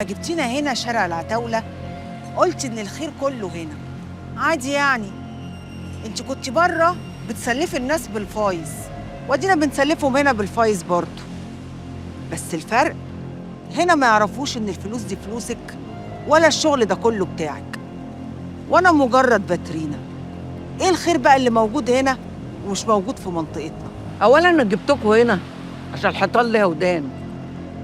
جبتينا هنا شارع العتاولة قلت إن الخير كله هنا. عادي يعني، انت كنت بره بتسلفي الناس بالفايز، وادينا بنسلفهم هنا بالفايز برضه. بس الفرق هنا ما يعرفوش ان الفلوس دي فلوسك ولا الشغل ده كله بتاعك، وانا مجرد باترينا. ايه الخير بقى اللي موجود هنا ومش موجود في منطقتنا؟ اولا انا جبتكم هنا عشان الحيطان ليها ودان،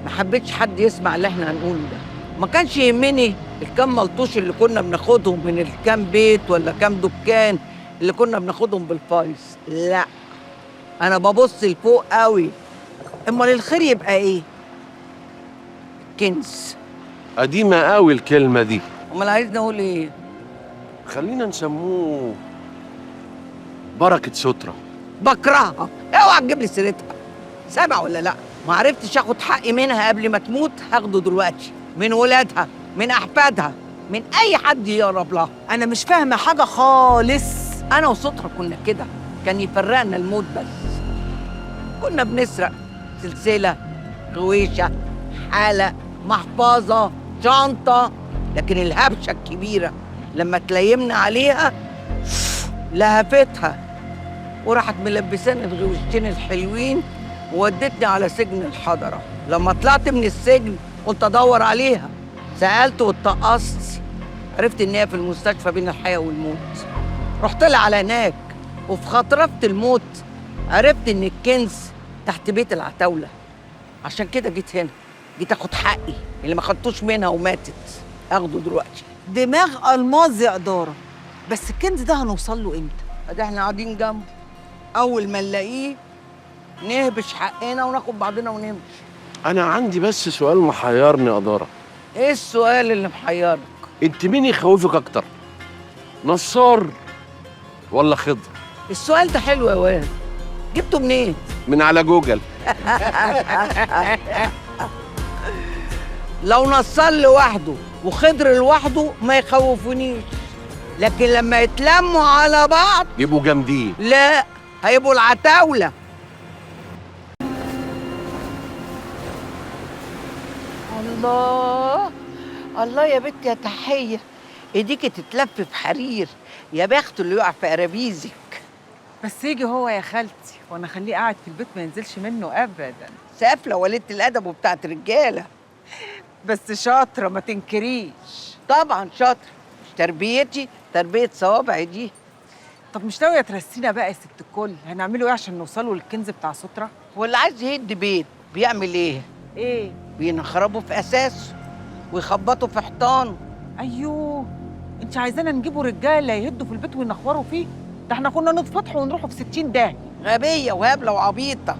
ما حبيتش حد يسمع اللي احنا هنقوله ده. ما كانش يهمني الكام ملطوش اللي كنا بناخدهم من الكام بيت ولا كام دكان اللي كنا بناخدهم بالفايز، لا، انا ببص لفوق قوي. امال الخير يبقى ايه؟ كنز. قديمة قوي الكلمة دي. امال عايزني اقول ايه؟ خلينا نسموه بركة سترة. بكرهها، اوعى تجيب لي سيرتها. سامع ولا لا؟ ما عرفتش اخد حقي منها قبل ما تموت، هاخده دلوقتي من ولادها، من احفادها، من اي حد يقرب لها. انا مش فاهمه حاجه خالص. انا وسترة كنا كده، كان يفرقنا الموت بس. كنا بنسرق سلسله، غويشه، حاله، محفظه، شنطه، لكن الهبشه الكبيره لما تلايمنا عليها لهفتها وراحت ملبساني الغوشتين الحلوين وودتني على سجن الحضرة. لما طلعت من السجن قلت ادور عليها، سألت واتقصت، عرفت ان هي في المستشفى بين الحياة والموت. رحت لها على هناك وفي خطرفة الموت عرفت ان الكنز تحت بيت العتاولة. عشان كده جيت هنا، جيت اخد حقي اللي ما خدتوش منها وماتت، اخده دلوقتي. دماغ الماظ يا اداره، بس الكنز ده هنوصل له امتى؟ ادي احنا قاعدين جنبه، اول ما نلاقيه نهبش حقنا وناخد بعضنا ونمشي. أنا عندي بس سؤال محيرني يا دارة. ايه السؤال اللي محيرك؟ أنت مين يخوفك أكتر؟ نصار ولا خضر؟ السؤال ده حلو يا واد، جبته منين؟ من على جوجل. لو نصار لوحده وخضر لوحده ما يخوفونيش، لكن لما يتلموا على بعض يبقوا جامدين. لا، هيبقوا العتاولة. الله الله يا بنت يا تحية، ايديكي تتلف في حرير، يا بخت اللي يقع في قرابيزك. بس يجي هو يا خالتي وانا اخليه قاعد في البيت ما ينزلش منه ابدا. سافلة وليدة الادب وبتاعت رجالة. بس شاطره ما تنكريش. طبعا شاطر، مش تربيتي تربية صوابعي دي. طب مش ناويه ترسينا بقى يا ست الكل؟ هنعمله ايه عشان نوصلوا للكنز بتاع سترة؟ واللي عايز يهد بيت بيعمل ايه؟ ايه؟ بينخربوا في اساسه ويخبطوا في حيطانه. ايوه، انت عايزانا نجيبوا رجاله يهدوا في البيت وينخوروا فيه؟ ده احنا كنا نتفتحوا ونروحوا في 60 داهيه. غبية وهبلة وعبيطة.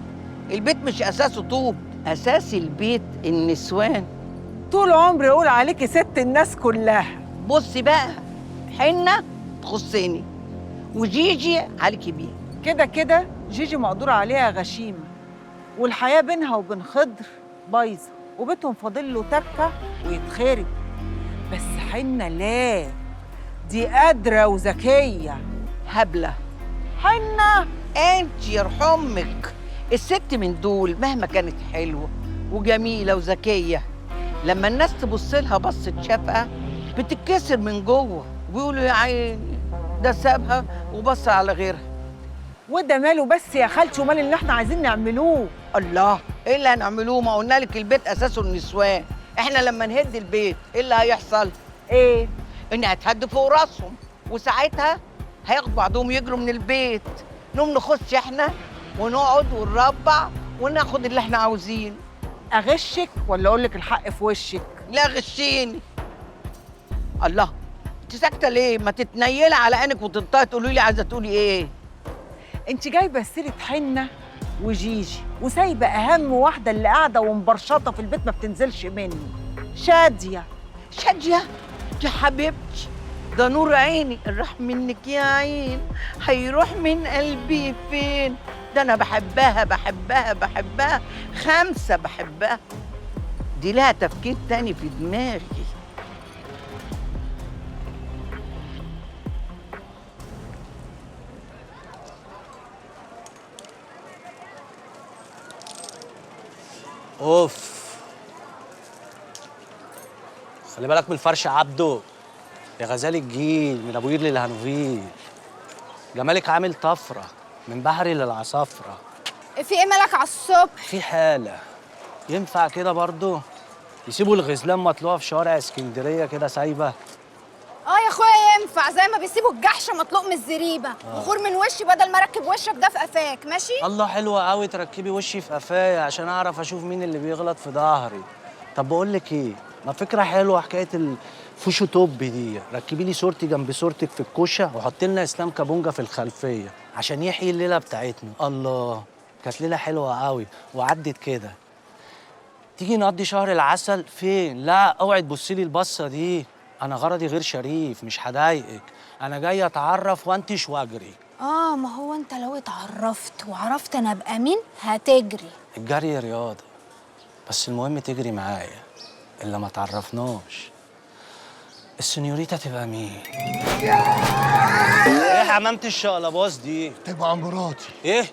البيت مش اساسه طوب، اساس البيت النسوان. طول عمري اقول عليكي ست الناس كلها. بصي بقى، حنة تخصني وجيجي عليكي بيها. كده كده جيجي مقدور عليها غشيمه، والحياه بينها وبين خضر بايظه، وبيتهم فاضل له تكه ويتخرب. بس حنة لا، دي قادرة وذكية. هبلة حنة انت يرحمك. الست من دول مهما كانت حلوة وجميلة وذكية، لما الناس تبص لها بصة شفقة بتتكسر من جوه ويقولوا يا عيني ده سابها وبص على غيرها. وده ماله بس يا خالتي ومال اللي احنا عايزين نعملوه؟ الله، ايه اللي هنعملوه؟ ما قلنا لك البيت اساسه النسوان. احنا لما نهد البيت ايه اللي هيحصل؟ ايه؟ ان هتهد فوق راسهم، وساعتها هياخدوا بعضهم يجروا من البيت، نقوم نخش احنا ونقعد ونربع وناخد اللي احنا عاوزينه. اغشك ولا اقول لك الحق في وشك؟ لا غشيني. الله، انت ساكته ليه؟ ما تتنيلي على عينك وتنطقي تقولي لي عايزه تقولي ايه؟ انت جايبه سيره حنة وجيجي وسايبه اهم واحده اللي قاعده ومبرشطه في البيت ما بتنزلش منه، شاديه. شاديه يا حبيبتي، ده نور عيني، راح منك يا عين، هيروح من قلبي فين؟ ده انا بحبها بحبها بحبها، خمسه بحبها. دي لها تفكير تاني في دماغي. اوف، خلي بالك من الفرش عبده، يا غزال الجيل من ابو قير للهانوفيل. جمالك عامل طفره من بحري للعصافره. في ايه مالك على الصبح؟ في حاله ينفع كده برضه يسيبوا الغزلان مطلوعه في شوارع اسكندريه كده سايبه؟ اه يا اخويا ينفع، زي ما بيسيبوا الجحش مطلوق من الزريبه. بخور من وشي بدل ما اركب وشك ده في قفاك، ماشي؟ الله، حلوه قوي تركبي وشي في قفايا عشان اعرف اشوف مين اللي بيغلط في ظهري. طب بقول لك ايه، ما فكره حلوه حكايه الفوشو توب دي، ركبي لي صورتي جنب صورتك في الكوشه وحطي لنا اسلام كابونجا في الخلفيه عشان يحيي الليله بتاعتنا. الله، كانت ليله حلوه قوي وعدت كده. تيجي نقضي شهر العسل فين؟ لا اوعي تبصي لي البصه دي، انا غرضي غير شريف، مش هضايقك، انا جاي اتعرف وانتش واجري. ما هو انت لو اتعرفت وعرفت انا ابقى مين هتجري. الجري رياضه، بس المهم تجري معايا، الا ما تعرفناش السنيوريتا تبقى مين؟ ايه حمامة الشقلباص دي؟ تبقى مراتي. ايه؟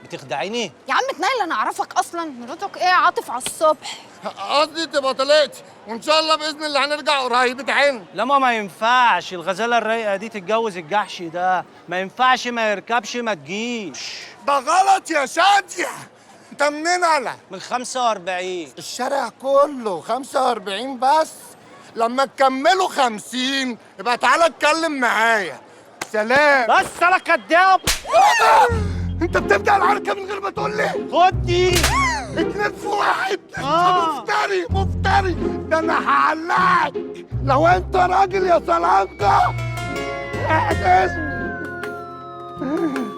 بتخدعيني؟ يا عم اتنيل، انا اعرفك اصلا. مراتك ايه يا عاطف على الصبح؟ قصدي تبقى طلقتي، وان شاء الله باذن الله هنرجع قريب. اتعين. لا ما ينفعش الغزاله الرايقه دي تتجوز الجحش ده، ما ينفعش، ما يركبش، ما تجيش. ده غلط يا شاديه. انت منين انا؟ من 45. الشارع كله 45 بس. لما تكملوا 50 يبقى تعالى اتكلم معايا. سلام. بس انا كداب. انت بتبدأ العركة من غير ما تقول لي. خد دي. 2 في 1. مفتري مفتري، ده انا هعلقك لو انت راجل يا سلامكا. احدث.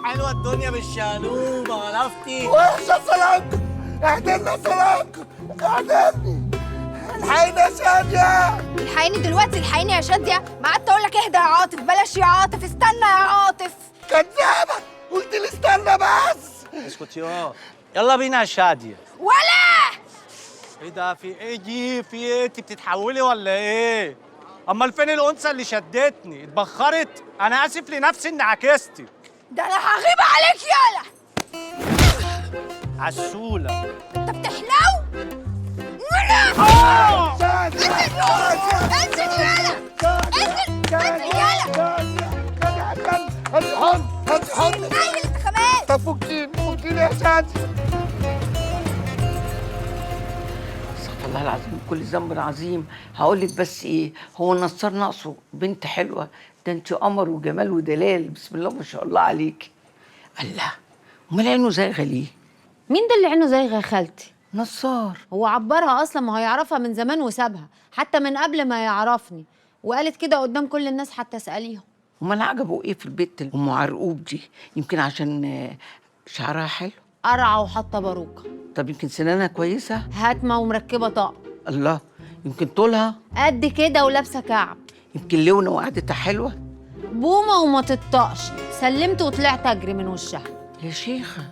حلوه الدنيا بالشقلوبه، عرفتي؟ وحش يا سلامكا، احضرنا يا سلامكا، احضرني. الحقيني يا شادية. الحقيني دلوقتي، الحقيني يا شاديه. ما قعدت اقول لك اهدى يا عاطف، بلاش يا عاطف، استنى يا عاطف. كدابة، قلت لي استنى بس. اسكت يلا بينا يا شاديه. ولا ايه ده؟ في ايه دي؟ في ايه؟ انت بتتحولي ولا ايه؟ امال فين الانثى اللي شدتني؟ اتبخرت؟ انا اسف لنفسي اني عكستك. ده انا هغيب عليك يالا. عسوله. انت بتحلو؟ ولا انزل يالا، انزل يالا. هاتي حضن، هاتي حضن. نايل انت كمان. طب فكيني يا شادية. استغفر الله العظيم، كل ذنب عظيم. هقول لك بس ايه، هو النصار ناقصه بنت حلوه؟ ده انت قمر وجمال ودلال، بسم الله ما شاء الله عليك. الله، امال عينه زايغه ليه؟ مين ده اللي عينه زايغه يا خالتي؟ نصار. هو عبرها اصلا، ما هو يعرفها من زمان وسابها، حتى من قبل ما يعرفني، وقالت كده قدام كل الناس حتى اساليهم. امال عجبه ايه في البت ام عرقوب دي؟ يمكن عشان شعرها حلو؟ قرعه وحاطه باروكه. طب يمكن سنانها كويسه؟ هاتمه ومركبه طقم. الله، يمكن طولها قد كده ولابسه كعب. يمكن لونه وقعدتها حلوه؟ بومه وما تطقش، سلمت وطلعت اجري من وشها. يا شيخه،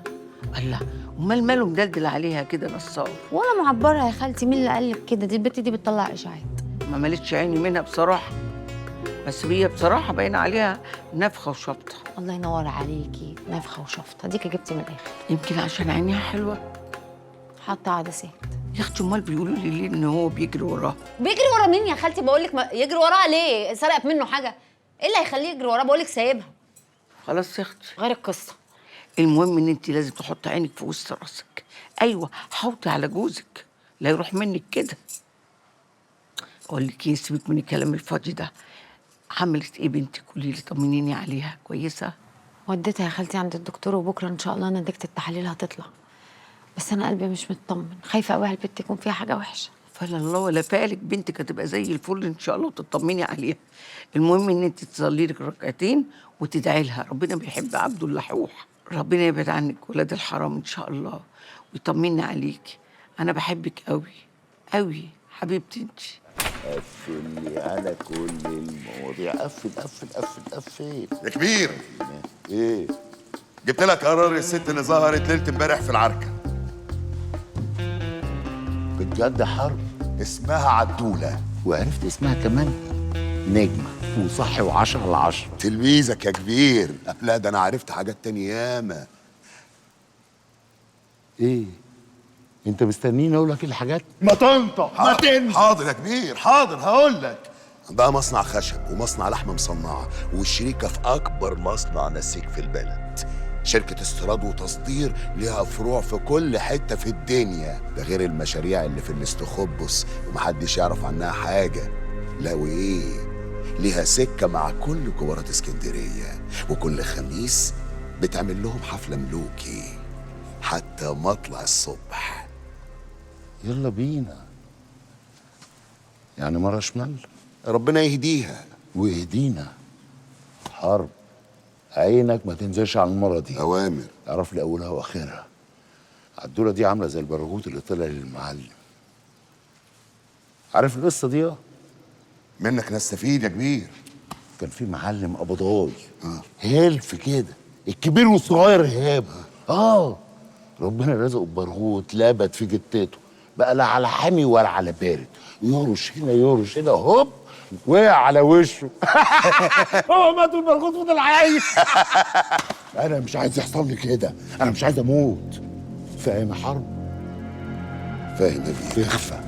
الله، امال ماله مدلدل عليها كده نصار؟ ولا معبرها يا خالتي، مين اللي قالك كده؟ دي البت دي بتطلع اشاعات. ما مالتش عيني منها بصراحه، بس هي بصراحه باين عليها نفخه وشفطه. الله ينور عليكي، نفخه وشفطه، ديكي جبتي من الاخر. يمكن عشان عينيها حلوه. حاطه عدسات. يا اختي امال بيقولوا لي ليه ان هو بيجري وراها؟ بيجري ورا مين يا خالتي؟ بقول لك يجري وراها ليه؟ سرقت منه حاجه؟ ايه اللي هيخليه يجري وراها؟ بقول لك سايبها. خلاص يا اختي، غير القصه. المهم ان انت لازم تحطي عينك في وسط راسك. ايوه، حوطي على جوزك لا يروح منك كده. اقول لك ايه، سيبك من الكلام الفاضي ده. عملت ايه بنتك؟ قولي لي، طمنيني عليها. كويسه؟ وديتها يا خالتي عند الدكتور، وبكره ان شاء الله نتيجه التحاليل هتطلع. بس انا قلبي مش مطمن، خايفه قوي على البت يكون فيها حاجه وحشه. فلا الله ولا فالك، بنتك هتبقى زي الفل ان شاء الله وتطمني عليها. المهم ان انت تصلي لك ركعتين وتدعي لها، ربنا بيحب عبده اللحوح. ربنا يبعد عنك ولاد الحرام ان شاء الله ويطمني عليك. انا بحبك قوي قوي حبيبتي انت. قفل لي على كل المواضيع، قفل قفل قفل قفل. يا كبير، ايه؟ جبت لك قرار الست اللي ظهرت ليله امبارح في العركه. بجد حرب؟ اسمها عدوله. وعرفت اسمها كمان؟ نجمة وصح و10/10. تلميذك يا كبير. لا ده انا عرفت حاجات تانية ياما. ايه؟ انت مستنيني اقول لك الحاجات؟ ما تنطق ما تنسى. حاضر يا كبير، حاضر هقول لك. ده مصنع خشب ومصنع لحمة مصنعة، والشريكة في أكبر مصنع نسيج في البلد. شركة استيراد وتصدير ليها فروع في كل حتة في الدنيا، ده غير المشاريع اللي في الاستخبص ومحدش يعرف عنها حاجة. لا وإيه، ليها سكة مع كل كبارات اسكندرية، وكل خميس بتعمل لهم حفلة ملوكي حتى مطلع الصبح. يلا بينا. يعني مرة شمال. ربنا يهديها ويهدينا. حرب، عينك ما تنزلش على المرة دي. أوامر. اعرف لي أولها وآخرها. الدورة دي عاملة زي البرغوث اللي طلع للمعلم. عارف القصة دي؟ منك نستفيد يا كبير. كان في معلم قبضاي هلف كده، الكبير والصغير هاب. ربنا رزقه ببرغوث لابت في جتته، بقى لا على حامي ولا على بارد، يورش هنا يورش هنا، هوب وقع على وشه. هو مات والبرغوث فضل عايش. انا مش عايز يحصل لي كده، انا مش عايز اموت. فاهم يا حرب؟ فاهم يا كبير. اخفى.